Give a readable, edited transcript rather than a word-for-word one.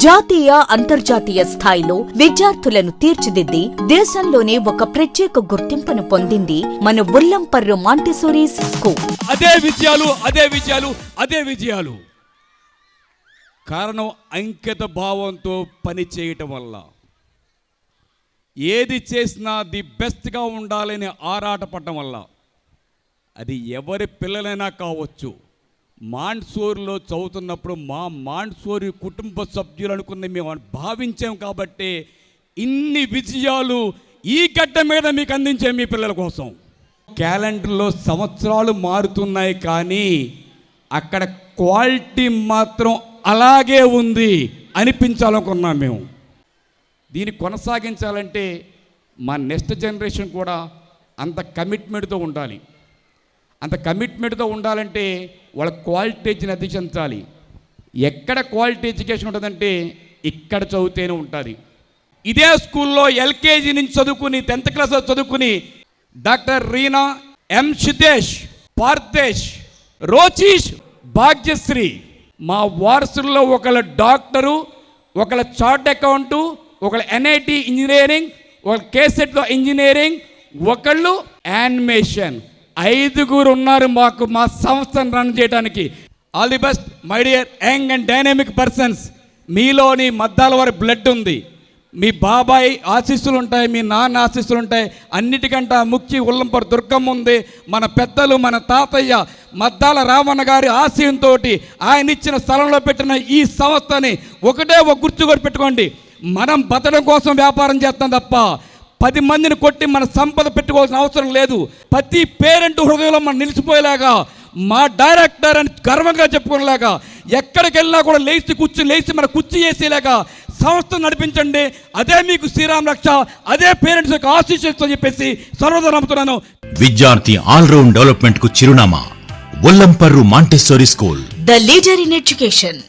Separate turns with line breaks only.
జాతీయ అంతర్జాతీయ స్థాయిలో విద్యార్థులను తీర్చిదిద్ది దేశంలోనే ఒక ప్రత్యేక గుర్తింపును పొందింది మన ఉల్లంపర్రు మాంటిసోరీ స్కూల్.
అదే విజయాలు కారణం అంకిత భావంతో పని చేయటం వల్ల. ఏది చేసినా ది బెస్ట్గా ఉండాలని ఆరాటపడటం వల్ల. అది ఎవరి పిల్లలైనా కావచ్చు. మాంటిసోరీలో చదువుతున్నప్పుడు మా మాంటిసోరీ కుటుంబ సభ్యులు అనుకున్న మేము భావించాం కాబట్టి ఇన్ని విజయాలు ఈ గడ్డ మీద మీకు అందించే మీ పిల్లల కోసం. క్యాలెండర్లో సంవత్సరాలు మారుతున్నాయి కానీ అక్కడ క్వాలిటీ మాత్రం అలాగే ఉంది అనిపించాలనుకున్నాం మేము. దీన్ని కొనసాగించాలంటే మా నెక్స్ట్ జనరేషన్ కూడా అంత కమిట్మెంట్తో ఉండాలి. అంత కమిట్మెంట్తో ఉండాలంటే వాళ్ళ క్వాలిటీ ఎడ్యుకేషన్ అందించాలి. ఎక్కడ క్వాలిటీ ఎడ్యుకేషన్ ఉంటుందంటే ఇక్కడ చదివితేనే ఉంటుంది. ఇదే స్కూల్లో ఎల్కేజీ నుంచి చదువుకుని 10th క్లాస్ చదువుకుని డాక్టర్ రీనా, ఎం సిద్ధేష్, పార్థేష్, రోచీష్, భాగ్యశ్రీ మా వారసుల్లో ఒకళ్ళ డాక్టరు, ఒకళ్ళ చార్ట్ అకౌంటు, ఒకళ్ళ NIT ఇంజనీరింగ్, ఒకళ్ళ కేసెట్లో ఇంజనీరింగ్, ఒకళ్ళు యానిమేషన్. 5 ఉన్నారు మాకు మా సంస్థను రన్ చేయడానికి. All the best my dear young and dynamic persons. మీలోని మద్దాల వారి బ్లడ్ ఉంది. మీ బాబాయ్ ఆశీస్సులు ఉంటాయి, మీ నాన్న ఆశీస్సులు ఉంటాయి. అన్నిటికంటే ముఖ్య ఉల్లంపర్రు దుర్గమ్మ ఉంది. మన పెద్దలు, మన తాతయ్య మద్దాల రామన్న గారి ఆశయంతో ఆయన ఇచ్చిన స్థలంలో పెట్టిన ఈ సంస్థని ఒకటే ఒక గుర్తుకొని పెట్టుకోండి. మనం బతకడం కోసం వ్యాపారం చేస్తాం తప్ప 10 మందిని కొట్టి మన సంపద పెట్టుకోవాల్సిన అవసరం లేదు. ప్రతి పేరెంట్ హృదయంలో మనం నిలిచిపోయేలాగా, మా డైరెక్టర్ అని గర్వంగా చెప్పుకునేలాగా, ఎక్కడికి వెళ్ళినా కూడా లేచి మన కుర్చీ చేసేలాగా సంస్థ నడిపించండి. అదే మీకు శ్రీరామ్ రక్ష, అదే పేరెంట్స్ యొక్క ఆశీస్సులతో చెప్పేసి సర్వదా నమ్ముతున్నాను.
విద్యార్థి ఆల్రౌండ్ డెవలప్మెంట్ కు చిరునామా Ullamparru Montessori school,
the leader in education.